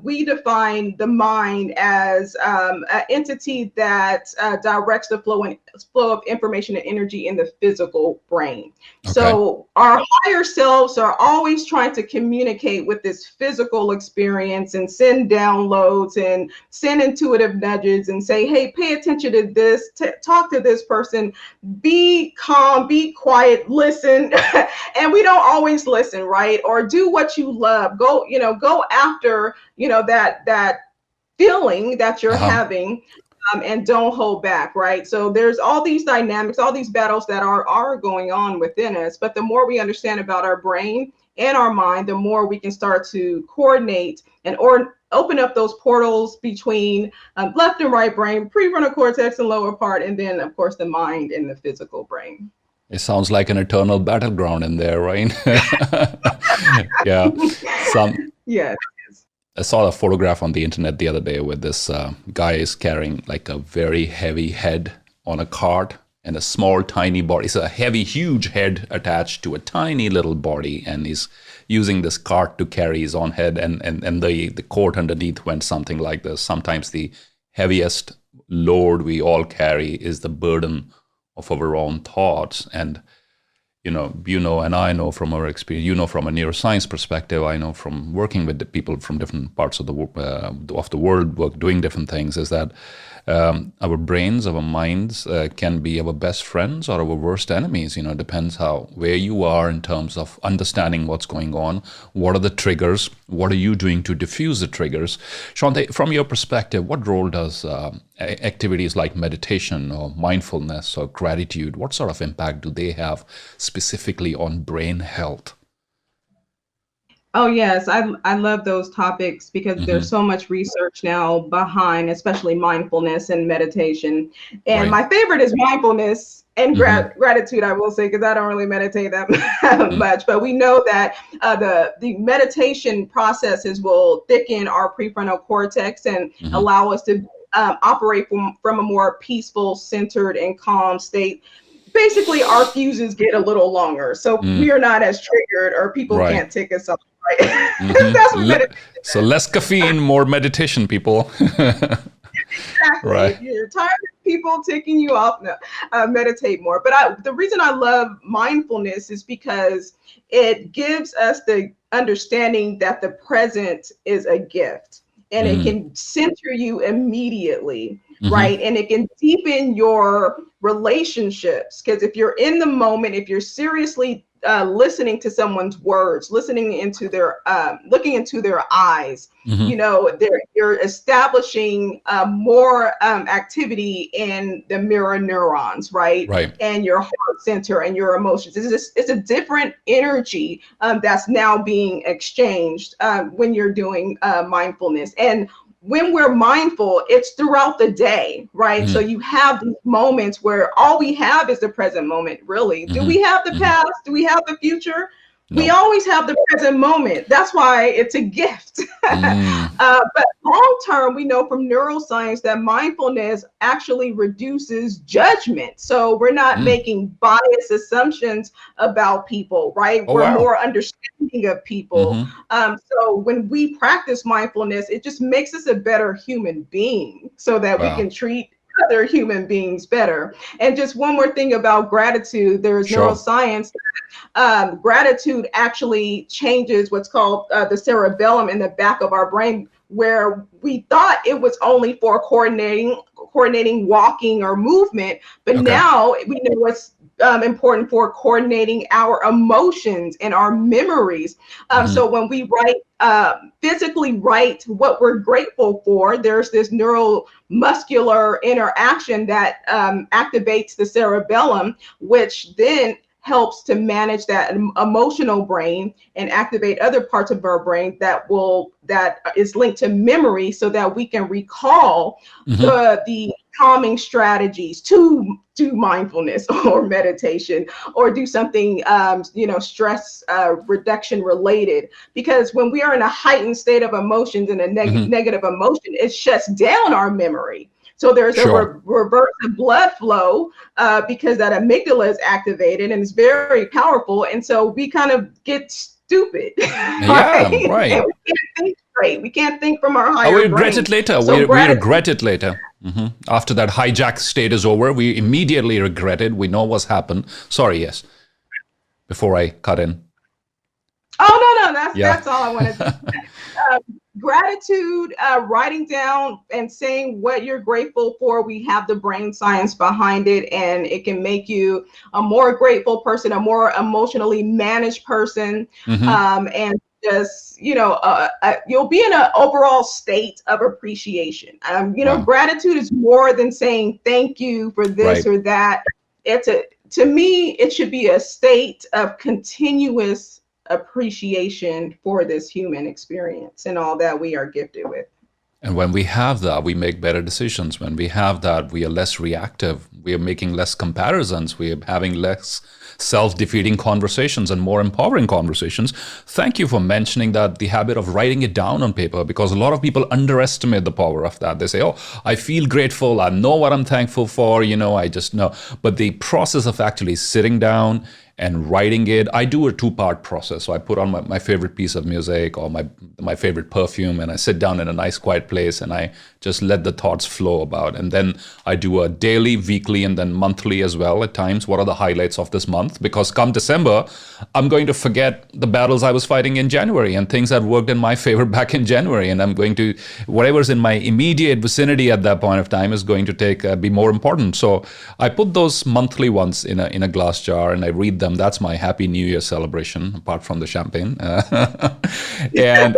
Speaker 2: we define the mind as an entity that directs the flow of information and energy in the physical brain. Okay. So our higher selves are always trying to communicate with this physical experience and send downloads and send intuitive nudges and say, hey, pay attention to this, talk to this person, be calm, be quiet, listen. And we don't always listen, right? Or do what you love. Go after, that feeling that you're having. And don't hold back, right? So there's all these dynamics, all these battles that are going on within us. But the more we understand about our brain and our mind, the more we can start to coordinate and open up those portals between left and right brain, prefrontal cortex and lower part, and then, of course, the mind and the physical brain.
Speaker 1: It sounds like an eternal battleground in there, right? Yeah. Some
Speaker 2: Yes.
Speaker 1: I saw a photograph on the internet the other day where this guy is carrying like a very heavy head on a cart and a small, tiny body. It's a heavy, huge head attached to a tiny little body, and he's using this cart to carry his own head. And the quote underneath went something like this: sometimes the heaviest load we all carry is the burden of our own thoughts. And and I know from our experience, from a neuroscience perspective, I know from working with the people from different parts of the world, doing different things, is that our brains, our minds can be our best friends or our worst enemies. It depends where you are in terms of understanding what's going on. What are the triggers? What are you doing to diffuse the triggers? Shonté, from your perspective, what role does activities like meditation or mindfulness or gratitude, what sort of impact do they have specifically on brain health?
Speaker 2: Oh yes, I love those topics because
Speaker 1: Mm-hmm.
Speaker 2: there's so much research now behind, especially mindfulness and meditation. And
Speaker 1: Right.
Speaker 2: my favorite is mindfulness and
Speaker 1: Mm-hmm.
Speaker 2: gratitude, I will say, because I don't really meditate that much. But we know that the meditation processes will thicken our prefrontal cortex and
Speaker 1: Mm-hmm.
Speaker 2: allow us to operate from a more peaceful, centered, and calm state. Basically, our fuses get a little longer, so we
Speaker 1: Mm.
Speaker 2: are not as triggered, or people
Speaker 1: Right.
Speaker 2: can't tick us off. Right? That's
Speaker 1: Mm-hmm.
Speaker 2: what meditation
Speaker 1: So
Speaker 2: is.
Speaker 1: less caffeine, more meditation, people.
Speaker 2: Exactly.
Speaker 1: Right.
Speaker 2: If you're tired of people ticking you off, no, meditate more. But the reason I love mindfulness is because it gives us the understanding that the present is a gift, and it
Speaker 1: Mm.
Speaker 2: can center you immediately,
Speaker 1: Mm-hmm.
Speaker 2: right? And it can deepen your relationships, because if you're in the moment, if you're seriously listening to someone's words, listening into their looking into their eyes,
Speaker 1: Mm-hmm.
Speaker 2: you're establishing more activity in the mirror neurons, right?
Speaker 1: Right.
Speaker 2: And your heart center and your emotions. It's a different energy that's now being exchanged when you're doing mindfulness. And when we're mindful, it's throughout the day, right? So
Speaker 1: Mm-hmm.
Speaker 2: you have these moments where all we have is the present moment, really. Do
Speaker 1: Mm-hmm.
Speaker 2: we have the
Speaker 1: Mm-hmm.
Speaker 2: past? Do we have the future? We
Speaker 1: No.
Speaker 2: always have the present moment. That's why it's a gift.
Speaker 1: Mm.
Speaker 2: But long term, we know from neuroscience that mindfulness actually reduces judgment. So we're not
Speaker 1: Mm.
Speaker 2: making biased assumptions about people, right?
Speaker 1: Oh,
Speaker 2: We're
Speaker 1: wow.
Speaker 2: more understanding of people.
Speaker 1: Mm-hmm.
Speaker 2: So when we practice mindfulness, it just makes us a better human being so that we
Speaker 1: Wow.
Speaker 2: can treat other human beings better. And just one more thing about gratitude, there's
Speaker 1: Sure.
Speaker 2: neuroscience. Gratitude actually changes what's called the cerebellum in the back of our brain, where we thought it was only for coordinating walking or movement, but
Speaker 1: Okay.
Speaker 2: now we know it's important for coordinating our emotions and our memories.
Speaker 1: Mm-hmm.
Speaker 2: So when we physically write what we're grateful for, there's this neuromuscular interaction that activates the cerebellum, which then helps to manage that emotional brain and activate other parts of our brain that is linked to memory, so that we can recall
Speaker 1: Mm-hmm.
Speaker 2: the calming strategies to do mindfulness or meditation, or do something stress reduction related. Because when we are in a heightened state of emotions and a
Speaker 1: Mm-hmm.
Speaker 2: negative emotion, it shuts down our memory. So there's a
Speaker 1: Sure.
Speaker 2: reverse of blood flow because that amygdala is activated and it's very powerful. And so we kind of get stupid,
Speaker 1: Yeah,
Speaker 2: right? And
Speaker 1: right.
Speaker 2: we can't think straight. We can't think from our
Speaker 1: Oh, we
Speaker 2: higher
Speaker 1: regret
Speaker 2: brain.
Speaker 1: it later.
Speaker 2: So
Speaker 1: We
Speaker 2: gratitude.
Speaker 1: regret it later. Hmm. After that hijack state is over, we immediately regret it. We know what's happened. Sorry, yes. Before I cut in.
Speaker 2: Oh no,
Speaker 1: Yeah.
Speaker 2: that's all I wanted to say. Gratitude, writing down and saying what you're grateful for. We have the brain science behind it, and it can make you a more grateful person, a more emotionally managed person,
Speaker 1: Hmm.
Speaker 2: and just you'll be in an overall state of appreciation.
Speaker 1: Wow.
Speaker 2: Gratitude is more than saying thank you for this
Speaker 1: Right.
Speaker 2: or that. To me, it should be a state of continuous appreciation for this human experience and all that we are gifted with.
Speaker 1: And when we have that, we make better decisions. When we have that, we are less reactive. We are making less comparisons. We are having less self-defeating conversations and more empowering conversations. Thank you for mentioning that, the habit of writing it down on paper, because a lot of people underestimate the power of that. They say, oh, I feel grateful. I know what I'm thankful for. I just know. But the process of actually sitting down and writing it, I do a two-part process. So I put on my favorite piece of music or my favorite perfume, and I sit down in a nice quiet place and I just let the thoughts flow about. And then I do a daily, weekly, and then monthly as well at times. What are the highlights of this month? Because come December, I'm going to forget the battles I was fighting in January and things that worked in my favor back in January. And I'm going to, whatever's in my immediate vicinity at that point of time is going to be more important. So I put those monthly ones in a glass jar and I read them. That's my Happy New Year celebration, apart from the champagne. And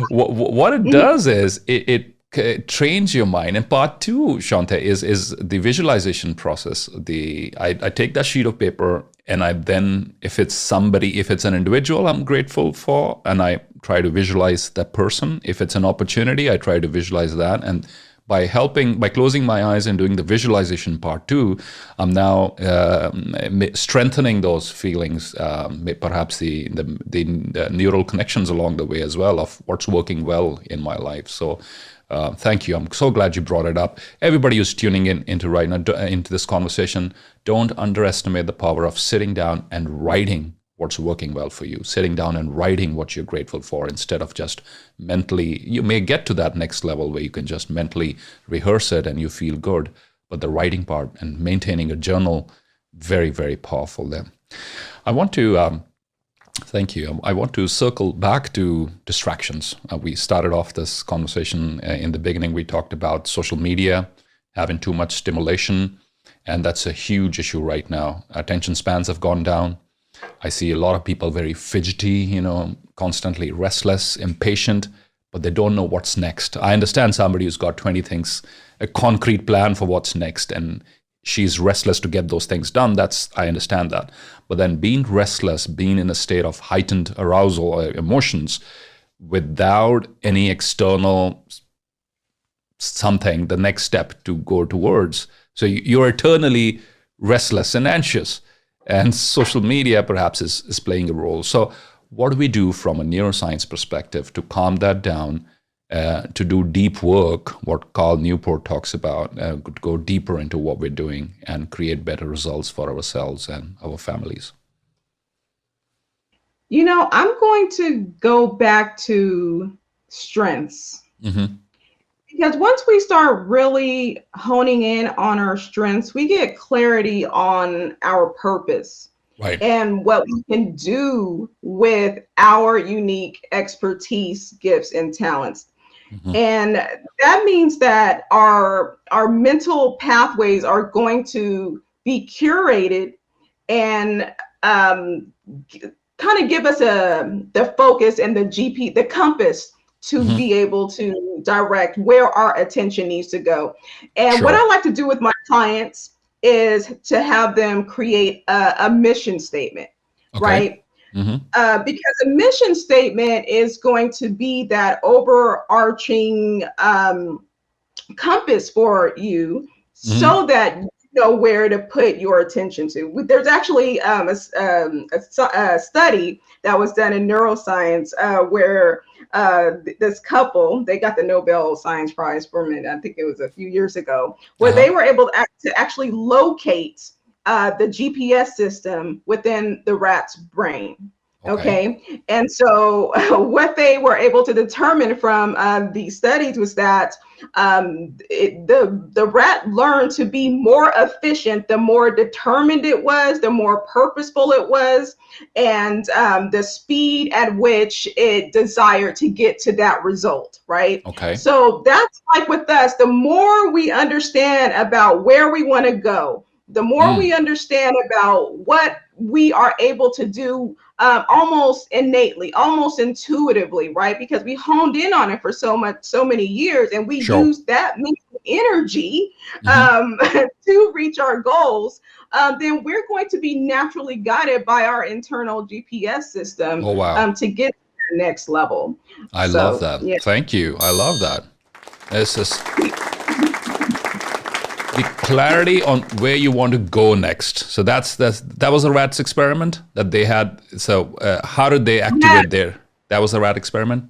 Speaker 1: what it does is it trains your mind. And part two, Shonté, is the visualization process. I take that sheet of paper and I then, if it's an individual I'm grateful for, and I try to visualize that person. If it's an opportunity, I try to visualize that. And by closing my eyes and doing the visualization part two, I'm now strengthening those feelings, perhaps the neural connections along the way as well of what's working well in my life. So thank you. I'm so glad you brought it up. Everybody who's tuning into right now, into this conversation, don't underestimate the power of sitting down and writing what's working well for you, sitting down and writing what you're grateful for instead of just mentally. You may get to that next level where you can just mentally rehearse it and you feel good, but the writing part and maintaining a journal, very, very powerful there. I want to, thank you. I want to circle back to distractions. We started off this conversation in the beginning. We talked about social media, having too much stimulation, and that's a huge issue right now. Attention spans have gone down. I see a lot of people very fidgety, constantly restless, impatient, but they don't know what's next. I understand somebody who's got 20 things, a concrete plan for what's next, and she's restless to get those things done. I understand that. But then being restless, being in a state of heightened arousal or emotions without any external something, the next step to go towards. So you're eternally restless and anxious. And social media perhaps is playing a role. So what do we do from a neuroscience perspective to calm that down, to do deep work, what Carl Newport talks about, go deeper into what we're doing and create better results for ourselves and our families?
Speaker 2: I'm going to go back to strengths. Mm-hmm. Because once we start really honing in on our strengths, we get clarity on our purpose, right, and what we can do with our unique expertise, gifts, and talents. Mm-hmm. And that means that our mental pathways are going to be curated and kind of give us the focus and the compass to mm-hmm. be able to direct where our attention needs to go. And sure. What I like to do with my clients is to have them create a mission statement, okay. Right? Mm-hmm. Because a mission statement is going to be that overarching compass for you, mm-hmm. so that you know where to put your attention to. There's actually a study that was done in Neuroscience where this couple, they got the Nobel Science Prize for it, I think it was a few years ago, where they were able to actually locate the GPS system within the rat's brain. Okay. And so what they were able to determine from these studies was that the rat learned to be more efficient the more determined it was, the more purposeful it was, and the speed at which it desired to get to that result, right? Okay. So that's like with us, the more we understand about where we want to go, the more we understand about what we are able to do almost innately, almost intuitively, right? Because we honed in on it for so many years, and we use that energy to reach our goals. Then we're going to be naturally guided by our internal GPS system to get to the next level.
Speaker 1: I love that. Yeah. Thank you. I love that. This is the clarity on where you want to go next. So that was a rat's experiment that they had. So how did they activate that was a rat experiment?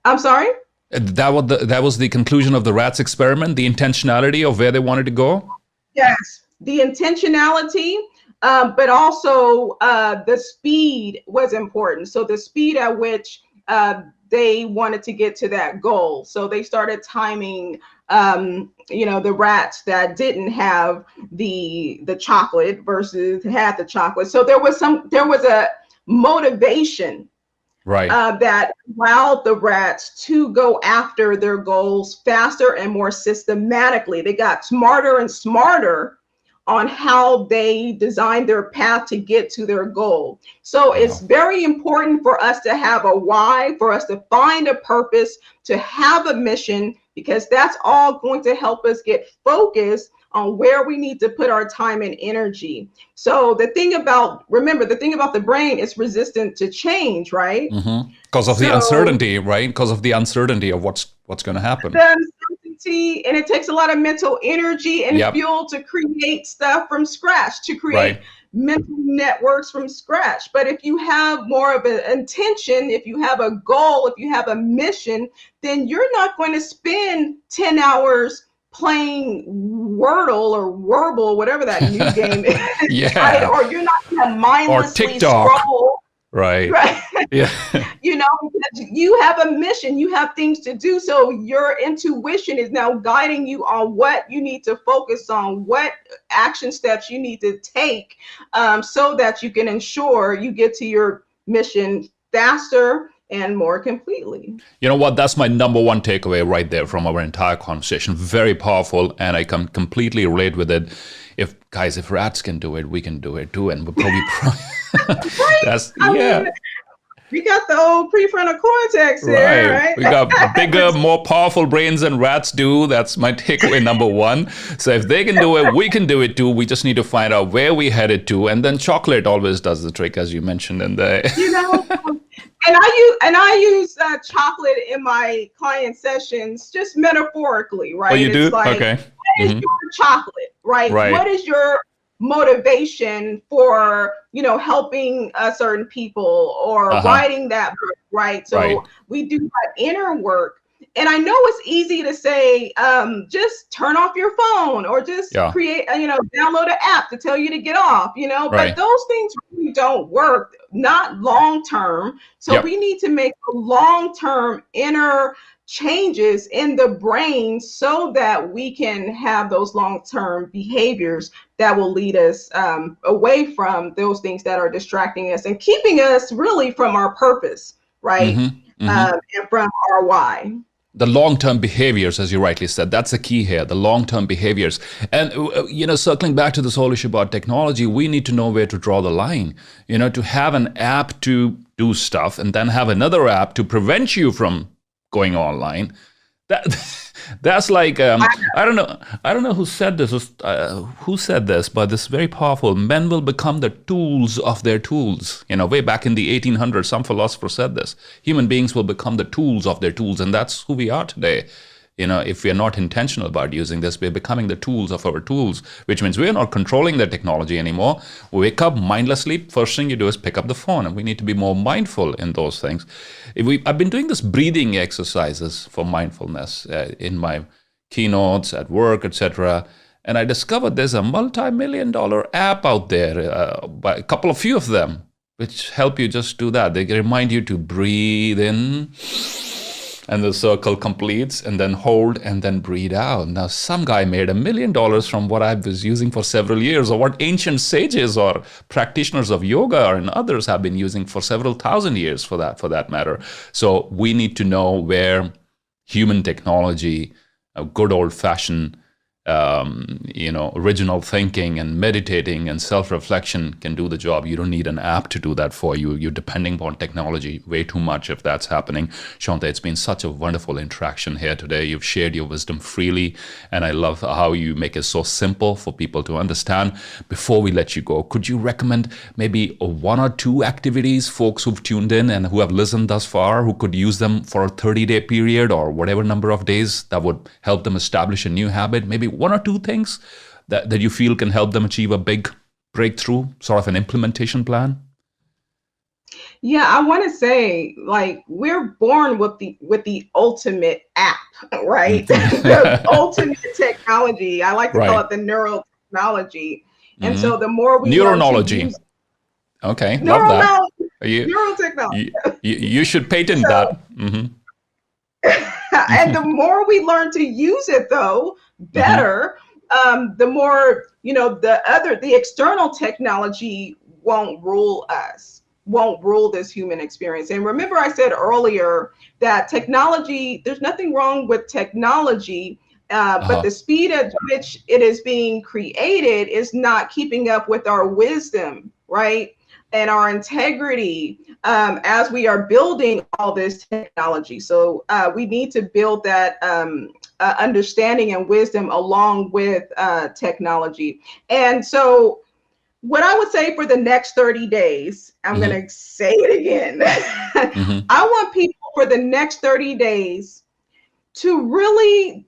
Speaker 2: I'm sorry?
Speaker 1: That was the conclusion of the rat's experiment, the intentionality of where they wanted to go?
Speaker 2: Yes, the intentionality, but also the speed was important. So the speed at which they wanted to get to that goal. So they started timing, the rats that didn't have the chocolate versus had the chocolate. So there was a motivation,
Speaker 1: right,
Speaker 2: that allowed the rats to go after their goals faster and more systematically. They got smarter and smarter on how they designed their path to get to their goal. So it's very important for us to have a why, for us to find a purpose, to have a mission, because that's all going to help us get focused on where we need to put our time and energy. So the thing about the brain is resistant to change, right?
Speaker 1: Because of the uncertainty, right? Because of the uncertainty of what's going to happen.
Speaker 2: The uncertainty, and it takes a lot of mental energy and fuel to create stuff from scratch, to create mental networks from scratch. But if you have more of an intention, if you have a goal, if you have a mission, then you're not going to spend 10 hours playing Wordle or Wordle, whatever that new game is, right? Or you're not going to mindlessly scroll.
Speaker 1: Right. Yeah.
Speaker 2: You have a mission, you have things to do. So your intuition is now guiding you on what you need to focus on, what action steps you need to take, so that you can ensure you get to your mission faster and more completely.
Speaker 1: You know what? That's my number one takeaway right there from our entire conversation. Very powerful, and I can completely relate with it. If rats can do it, we can do it too, and we'll probably.
Speaker 2: Mean, we got the old prefrontal cortex here, right?
Speaker 1: We got bigger, more powerful brains than rats do. That's my takeaway number one. So if they can do it, we can do it too. We just need to find out where we headed to, and then chocolate always does the trick, as you mentioned in the.
Speaker 2: And I use chocolate in my client sessions, just metaphorically, right?
Speaker 1: Oh, you do?
Speaker 2: Like,
Speaker 1: okay.
Speaker 2: What is your chocolate, right? What is your motivation for, helping certain people or writing that book, right? So we do that inner work. And I know it's easy to say, just turn off your phone or just create, download an app to tell you to get off, but those things really don't work, not long-term. So we need to make long-term inner changes in the brain so that we can have those long-term behaviors that will lead us away from those things that are distracting us and keeping us really from our purpose, right? And from our why.
Speaker 1: The long-term behaviors, as you rightly said, that's the key here, the long-term behaviors. And, circling back to this whole issue about technology, we need to know where to draw the line, to have an app to do stuff and then have another app to prevent you from going online. That's like I don't know who said this, but this is very powerful. Men will become the tools of their tools. Way back in the 1800s, some philosopher said this. Human beings will become the tools of their tools, and that's who we are today. If we are not intentional about using this, we're becoming the tools of our tools, which means we're not controlling the technology anymore. We wake up mindlessly. First thing you do is pick up the phone, and we need to be more mindful in those things. I've been doing this breathing exercises for mindfulness in my keynotes at work, etc. And I discovered there's a multi-million-dollar app out there, by a few of them, which help you just do that. They remind you to breathe in, and the circle completes, and then hold, and then breathe out. Now, some guy made $1 million from what I was using for several years, or what ancient sages or practitioners of yoga and others have been using for several thousand years, for that matter. So we need to know where human technology, a good old-fashioned original thinking and meditating and self-reflection can do the job. You don't need an app to do that for you. You're depending upon technology way too much if that's happening. Shonté, it's been such a wonderful interaction here today. You've shared your wisdom freely, and I love how you make it so simple for people to understand. Before we let you go, could you recommend maybe one or two activities folks who've tuned in and who have listened thus far, who could use them for a 30-day period or whatever number of days that would help them establish a new habit? Maybe one or two things that you feel can help them achieve a big breakthrough, sort of an implementation plan?
Speaker 2: Yeah, I want to say, like, we're born with the ultimate app, right? The ultimate technology. I like to call it the neurotechnology. And so the more we learn to use
Speaker 1: okay, love that.
Speaker 2: Neurotechnology.
Speaker 1: You should patent that.
Speaker 2: And the more we learn to use it, though, better. The more, the external technology won't rule us, won't rule this human experience. And remember, I said earlier that technology, there's nothing wrong with technology, but the speed at which it is being created is not keeping up with our wisdom, right? And our integrity as we are building all this technology. So we need to build that understanding and wisdom along with technology. And so what I would say for the next 30 days, I'm going to say it again. I want people for the next 30 days to really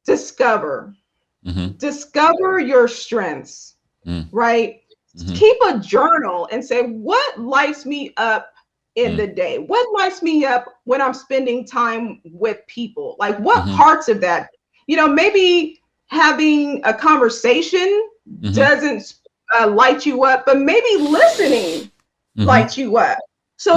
Speaker 2: discover your strengths, right? Keep a journal and say, what lights me up in the day? What lights me up when I'm spending time with people? Like, what parts of that? Maybe having a conversation doesn't light you up, but maybe listening lights you up. So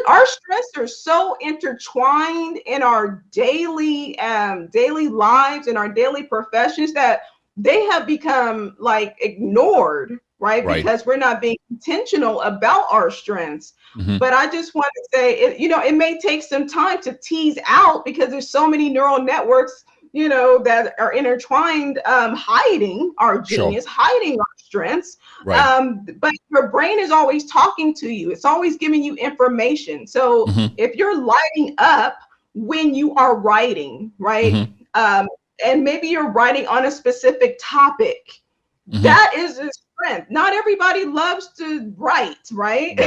Speaker 2: our strengths are so intertwined in our daily lives and our daily professions that they have become like ignored, right? Because we're not being intentional about our strengths. But I just want to say, it may take some time to tease out because there's so many neural networks, that are intertwined, hiding our genius, hiding our strengths. But your brain is always talking to you. It's always giving you information. So if you're lighting up when you are writing, right? And maybe you're writing on a specific topic, that is a strength. Not everybody loves to write, right?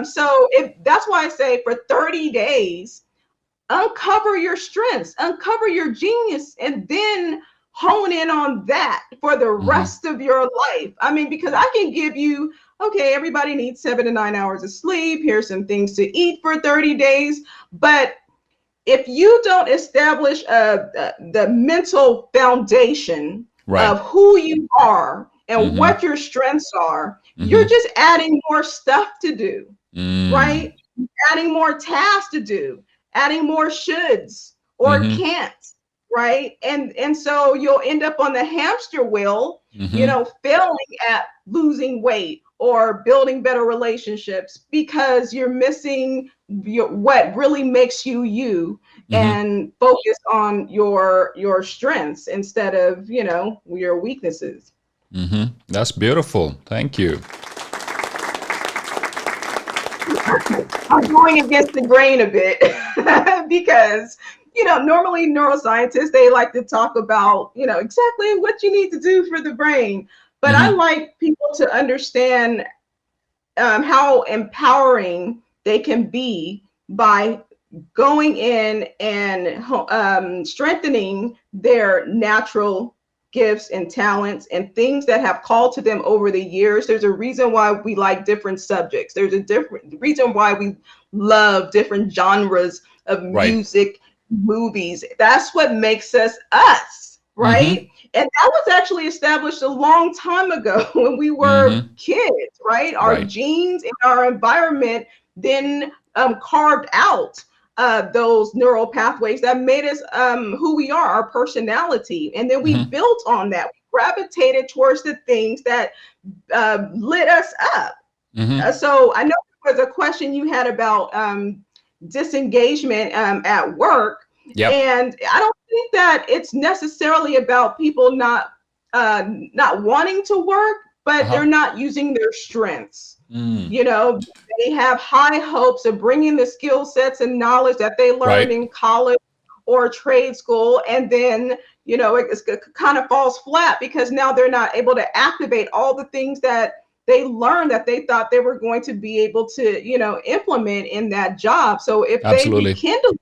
Speaker 2: So that's why I say for 30 days, uncover your strengths, uncover your genius, and then hone in on that for the rest of your life. I mean, because I can give you, okay, everybody needs 7 to 9 hours of sleep. Here's some things to eat for 30 days. But if you don't establish the mental foundation of who you are and what your strengths are, you're just adding more stuff to do, right? Adding more tasks to do, adding more shoulds or can'ts, right? And so you'll end up on the hamster wheel, failing at losing weight or building better relationships because you're missing what really makes you and focus on your strengths instead of, your weaknesses.
Speaker 1: That's beautiful. Thank you.
Speaker 2: I'm going against the grain a bit because, normally neuroscientists, they like to talk about, exactly what you need to do for the brain. But I like people to understand how empowering they can be by going in and strengthening their natural gifts and talents and things that have called to them over the years. There's a reason why we like different subjects. There's a different reason why we love different genres of music, movies. That's what makes us us, right? And that was actually established a long time ago when we were kids, right? Our genes and our environment then carved out those neural pathways that made us who we are, our personality. And then we built on that. We gravitated towards the things that lit us up. So I know there was a question you had about disengagement at work. And I don't think that it's necessarily about people not wanting to work, but they're not using their strengths. You know, they have high hopes of bringing the skill sets and knowledge that they learned in college or trade school, and then it kind of falls flat because now they're not able to activate all the things that they learned that they thought they were going to be able to implement in that job. So if they rekindle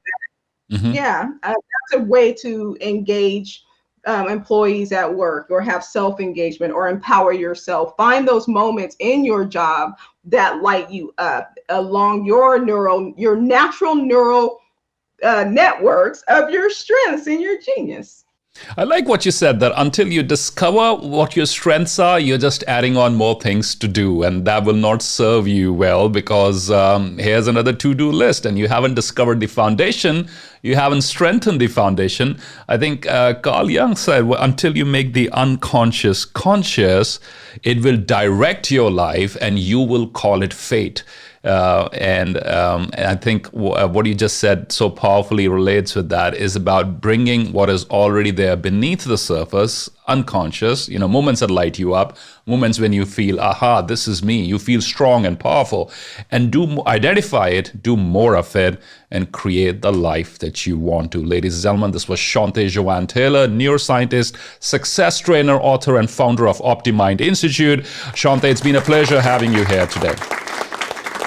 Speaker 2: that, that's a way to engage employees at work, or have self-engagement, or empower yourself. Find those moments in your job that light you up along your natural neural networks of your strengths and your genius.
Speaker 1: I like what you said, that until you discover what your strengths are, you're just adding on more things to do, and that will not serve you well, because here's another to-do list, and you haven't discovered the foundation, you haven't strengthened the foundation. I think Carl Jung said, well, until you make the unconscious conscious, it will direct your life, and you will call it fate. And I think what you just said so powerfully relates with that, is about bringing what is already there beneath the surface, unconscious, moments that light you up, moments when you feel, aha, this is me. You feel strong and powerful, and identify it, do more of it, and create the life that you want to. Ladies and gentlemen, this was Shonté Jovan Taylor, neuroscientist, success trainer, author, and founder of OptiMind Institute. Shonté, it's been a pleasure having you here today.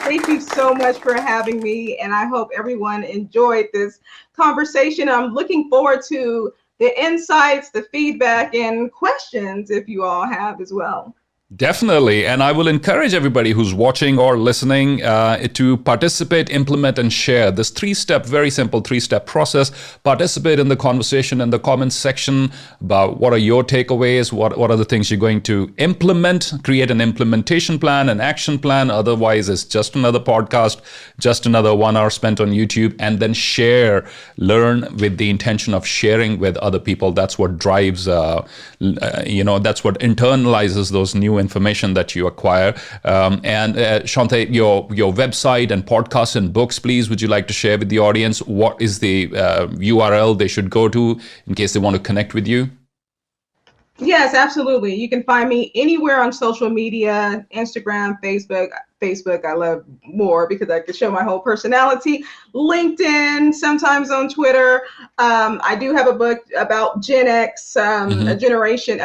Speaker 2: Thank you so much for having me, and I hope everyone enjoyed this conversation. I'm looking forward to the insights, the feedback, and questions if you all have as well.
Speaker 1: Definitely. And I will encourage everybody who's watching or listening to participate, implement, and share this very simple three-step process. Participate in the conversation in the comments section about what are your takeaways, what are the things you're going to implement, create an implementation plan, an action plan. Otherwise, it's just another podcast, just another 1 hour spent on YouTube, and then share, learn with the intention of sharing with other people. That's what drives, that's what internalizes those new information that you acquire. And Shonté, your website and podcasts and books, please, would you like to share with the audience what is the URL they should go to in case they want to connect with you?
Speaker 2: Yes, absolutely. You can find me anywhere on social media, Instagram, Facebook. I love more because I can show my whole personality. LinkedIn, sometimes on Twitter. I do have a book about Gen X, a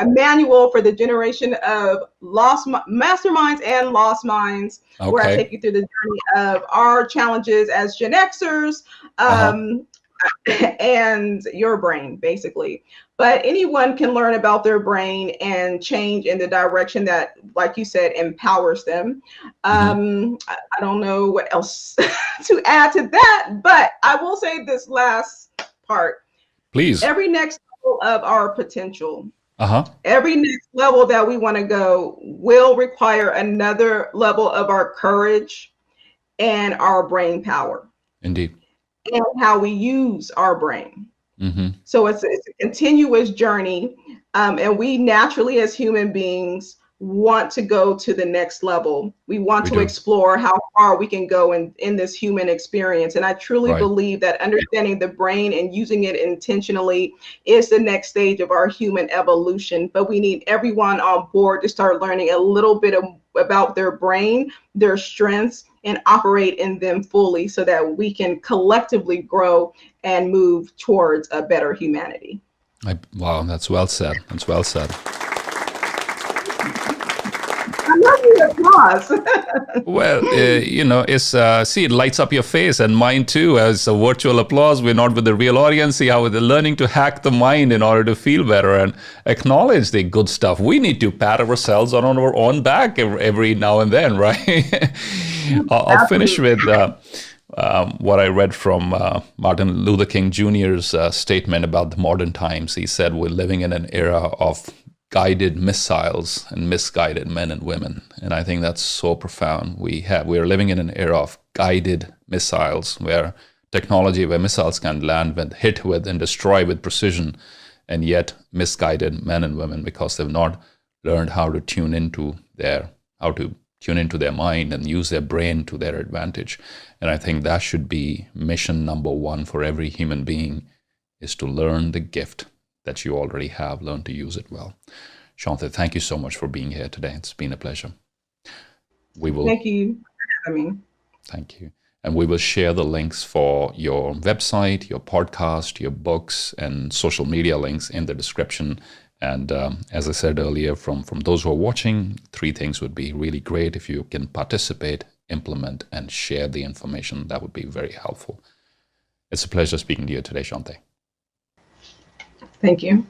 Speaker 2: manual for the generation of masterminds and lost minds, where I take you through the journey of our challenges as Gen Xers. And your brain, basically. But anyone can learn about their brain and change in the direction that, like you said, empowers them. I don't know what else to add to that, but I will say this last part. Please. Every next level of our potential, every next level that we want to go will require another level of our courage and our brain power.
Speaker 1: Indeed.
Speaker 2: And how we use our brain. So it's a continuous journey. And we naturally, as human beings, want to go to the next level. We want to explore how far we can go in this human experience. And I truly believe that understanding the brain and using it intentionally is the next stage of our human evolution. But we need everyone on board to start learning a little bit about their brain, their strengths, and operate in them fully so that we can collectively grow and move towards a better humanity.
Speaker 1: Wow, that's well said. That's well said.
Speaker 2: I love the applause.
Speaker 1: Well, it lights up your face and mine too, as a virtual applause. We're not with the real audience. See how they're learning to hack the mind in order to feel better and acknowledge the good stuff. We need to pat ourselves on our own back every now and then, right? I'll finish with what I read from Martin Luther King Jr.'s statement about the modern times. He said, we're living in an era of guided missiles and misguided men and women. And I think that's so profound. We're living in an era of guided missiles, where missiles can land hit with and destroy with precision, and yet misguided men and women, because they've not learned how to tune into their mind and use their brain to their advantage. And I think that should be mission number one for every human being is to learn the gift that you already have, learn to use it well. Shonté, thank you so much for being here today. It's been a pleasure.
Speaker 2: Thank you for having me.
Speaker 1: Thank you. And we will share the links for your website, your podcast, your books, and social media links in the description. And as I said earlier, from those who are watching, 3 things would be really great. If you can participate, implement, and share the information, that would be very helpful. It's a pleasure speaking to you today, Shonté.
Speaker 2: Thank you.